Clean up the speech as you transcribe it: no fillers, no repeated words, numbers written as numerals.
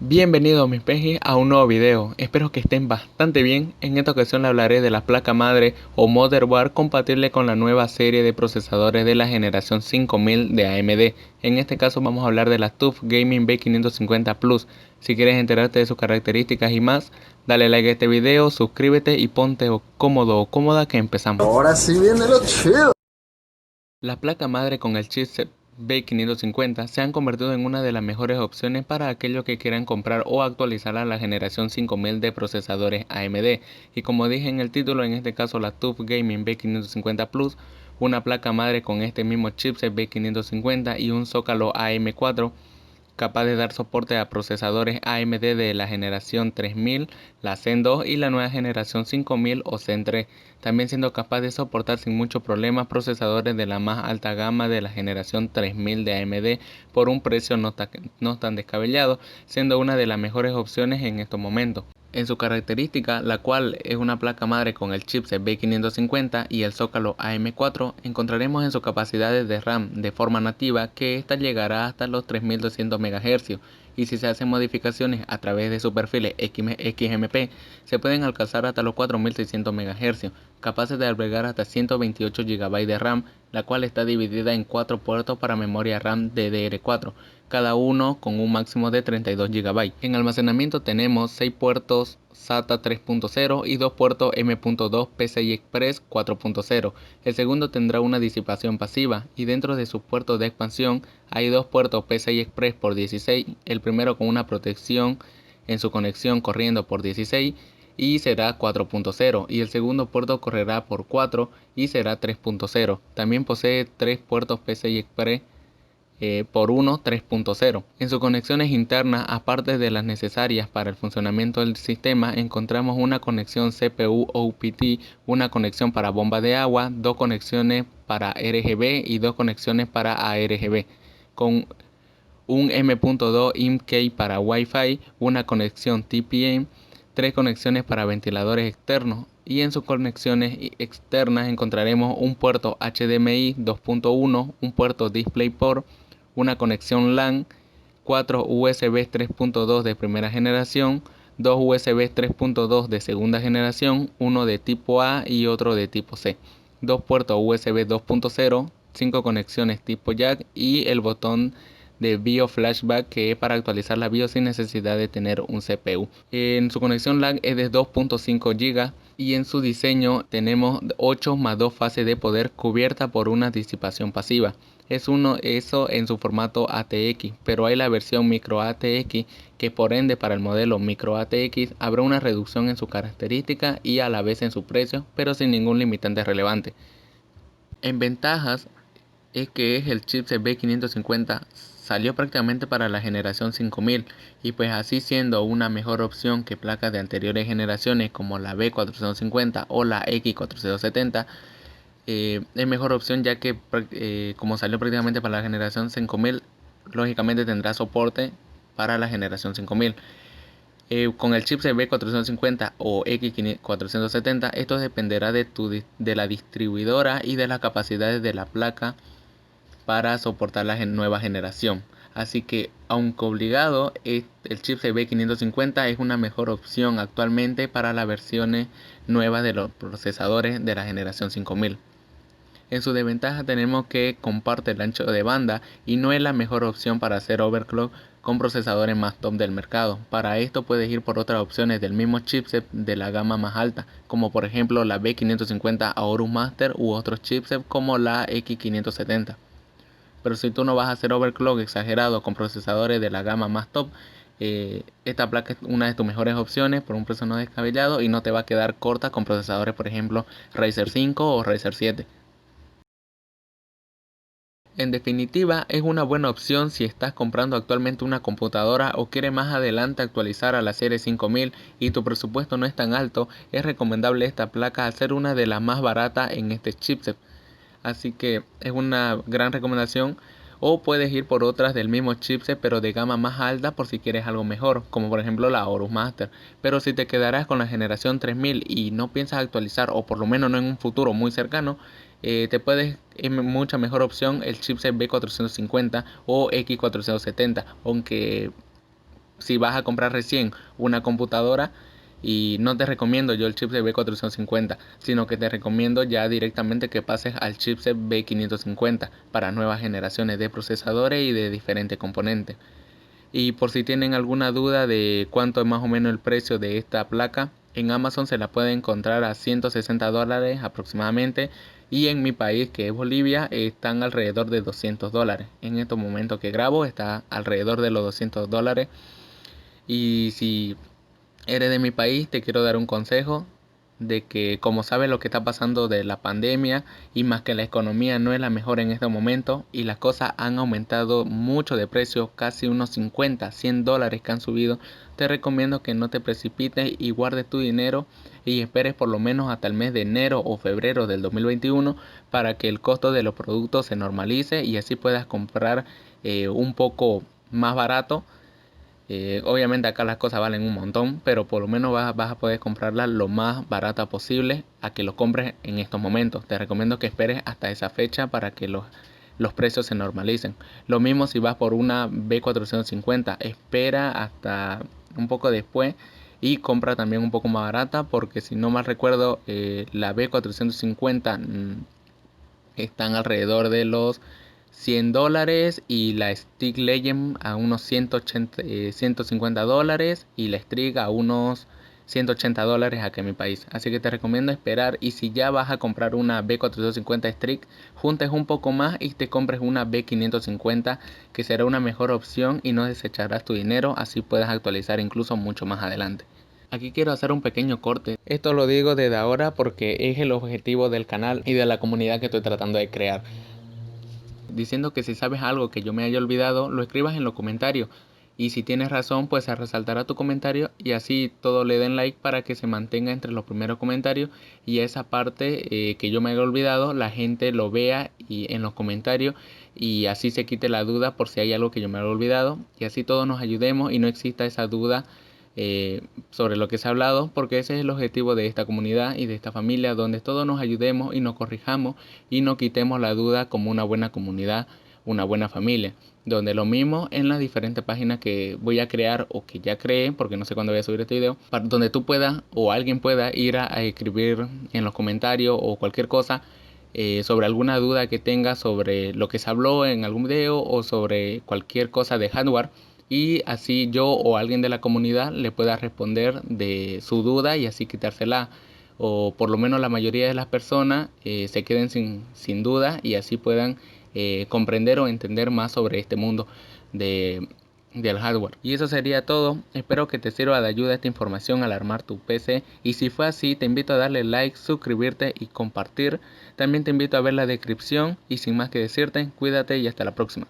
Bienvenidos mis pejis a un nuevo video, espero que estén bastante bien. En esta ocasión le hablaré de la placa madre o motherboard compatible con la nueva serie de procesadores de la generación 5000 de AMD. En este caso vamos a hablar de la TUF Gaming B550 Plus. Si quieres enterarte de sus características y más, dale like a este video, suscríbete y ponte cómodo o cómoda que empezamos. Ahora sí viene lo chido. La placa madre con el chipset B550 se han convertido en una de las mejores opciones para aquellos que quieran comprar o actualizar a la generación 5000 de procesadores AMD. Y como dije en el título, en este caso la TUF Gaming B550 Plus, una placa madre con este mismo chipset B550 y un zócalo AM4 capaz de dar soporte a procesadores AMD de la generación 3000, la Zen 2 y la nueva generación 5000 o Zen 3, también siendo capaz de soportar sin mucho problema procesadores de la más alta gama de la generación 3000 de AMD por un precio no tan descabellado, siendo una de las mejores opciones en estos momentos. En su característica, la cual es una placa madre con el chipset B550 y el zócalo AM4, encontraremos en sus capacidades de RAM de forma nativa que ésta llegará hasta los 3200 MHz, y si se hacen modificaciones a través de sus perfiles XMP, se pueden alcanzar hasta los 4600 MHz, capaces de albergar hasta 128 GB de RAM, la cual está dividida en 4 puertos para memoria RAM DDR4, cada uno con un máximo de 32 GB. En almacenamiento tenemos 6 puertos SATA 3.0 y 2 puertos M.2 PCI Express 4.0. El segundo tendrá una disipación pasiva y dentro de sus puertos de expansión hay 2 puertos PCI Express por 16, el primero con una protección en su conexión corriendo por 16 y será 4.0, y el segundo puerto correrá por 4 y será 3.0. También posee 3 puertos PCI Express por 1 3.0. En sus conexiones internas, aparte de las necesarias para el funcionamiento del sistema, encontramos una conexión CPU OPT, una conexión para bomba de agua, 2 conexiones para RGB y 2 conexiones para ARGB, con un M.2 IMK para Wi-Fi, una conexión TPM, 3 conexiones para ventiladores externos, y en sus conexiones externas encontraremos un puerto HDMI 2.1, un puerto DisplayPort, una conexión LAN, 4 USB 3.2 de primera generación, 2 USB 3.2 de segunda generación, uno de tipo A y otro de tipo C, 2 puertos USB 2.0, 5 conexiones tipo jack y el botón de BIOS Flashback, que es para actualizar la BIOS sin necesidad de tener un CPU. En su conexión LAN es de 2.5 GB y en su diseño tenemos 8 más 2 fases de poder cubierta por una disipación pasiva. Eso en su formato ATX, pero hay la versión micro ATX, que por ende para el modelo micro ATX habrá una reducción en su característica y a la vez en su precio, pero sin ningún limitante relevante. En ventajas es que el chipset B550 salió prácticamente para la generación 5000, y pues así siendo una mejor opción que placas de anteriores generaciones como la B450 o la X470, es mejor opción ya que como salió prácticamente para la generación 5000, lógicamente tendrá soporte para la generación 5000. Con el chipset B450 o X470, esto dependerá de la distribuidora y de las capacidades de la placa para soportar la nueva generación. Así que, aunque obligado, el chipset B550 es una mejor opción actualmente para las versiones nuevas de los procesadores de la generación 5000. En su desventaja tenemos que comparte el ancho de banda y no es la mejor opción para hacer overclock con procesadores más top del mercado. Para esto puedes ir por otras opciones del mismo chipset de la gama más alta, como por ejemplo la B550 Aorus Master u otros chipsets como la X570. Pero si tú no vas a hacer overclock exagerado con procesadores de la gama más top, esta placa es una de tus mejores opciones por un precio no descabellado y no te va a quedar corta con procesadores, por ejemplo, Ryzen 5 o Ryzen 7. En definitiva, es una buena opción si estás comprando actualmente una computadora o quieres más adelante actualizar a la serie 5000 y tu presupuesto no es tan alto. Es recomendable esta placa al ser una de las más baratas en este chipset. Así que es una gran recomendación. O puedes ir por otras del mismo chipset pero de gama más alta por si quieres algo mejor, como por ejemplo la Aorus Master. Pero si te quedarás con la generación 3000 y no piensas actualizar, o por lo menos no en un futuro muy cercano, es mucha mejor opción el chipset B450 o X470, aunque si vas a comprar recién una computadora, y no te recomiendo yo el chipset B450, sino que te recomiendo ya directamente que pases al chipset B550 para nuevas generaciones de procesadores y de diferentes componentes. Y por si tienen alguna duda de cuánto es más o menos el precio de esta placa, en Amazon se la puede encontrar a $160 aproximadamente, y en mi país, que es Bolivia, están alrededor de $200. En estos momentos que grabo está alrededor de los $200. Y si eres de mi país, te quiero dar un consejo de que, como sabes lo que está pasando de la pandemia, y más que la economía no es la mejor en este momento y las cosas han aumentado mucho de precio, casi unos 50, $100 que han subido, te recomiendo que no te precipites y guardes tu dinero y esperes por lo menos hasta el mes de enero o febrero del 2021 para que el costo de los productos se normalice y así puedas comprar un poco más barato. Obviamente acá las cosas valen un montón, pero por lo menos vas a poder comprarlas lo más barata posible a que lo compres en estos momentos. Te recomiendo que esperes hasta esa fecha para que los precios se normalicen. Lo mismo si vas por una B450, espera hasta un poco después y compra también un poco más barata, porque si no mal recuerdo, la B450 están alrededor de los $100, y la Stick Legend a unos 180, $150, y la Strix a unos $180 acá en mi país. Así que te recomiendo esperar, y si ya vas a comprar una B450 Strix, juntes un poco más y te compres una B550, que será una mejor opción y no desecharás tu dinero, así puedes actualizar incluso mucho más adelante. Aquí quiero hacer un pequeño corte. Esto lo digo desde ahora porque es el objetivo del canal y de la comunidad que estoy tratando de crear. Diciendo que si sabes algo que yo me haya olvidado, lo escribas en los comentarios. Y si tienes razón, pues se resaltará tu comentario y así todos le den like para que se mantenga entre los primeros comentarios, y esa parte que yo me haya olvidado, la gente lo vea y en los comentarios, y así se quite la duda por si hay algo que yo me haya olvidado, y así todos nos ayudemos y no exista esa duda sobre lo que se ha hablado, porque ese es el objetivo de esta comunidad y de esta familia, donde todos nos ayudemos y nos corrijamos y no quitemos la duda, como una buena comunidad, una buena familia, donde lo mismo en las diferentes páginas que voy a crear o que ya creé, porque no sé cuándo voy a subir este video, donde tú puedas o alguien pueda ir a escribir en los comentarios o cualquier cosa sobre alguna duda que tenga sobre lo que se habló en algún video o sobre cualquier cosa de hardware, y así yo o alguien de la comunidad le pueda responder de su duda y así quitársela, o por lo menos la mayoría de las personas se queden sin duda y así puedan comprender o entender más sobre este mundo del hardware. Y eso sería todo. Espero que te sirva de ayuda esta información al armar tu PC, y si fue así, te invito a darle like, suscribirte y compartir. También te invito a ver la descripción, y sin más que decirte, cuídate y hasta la próxima.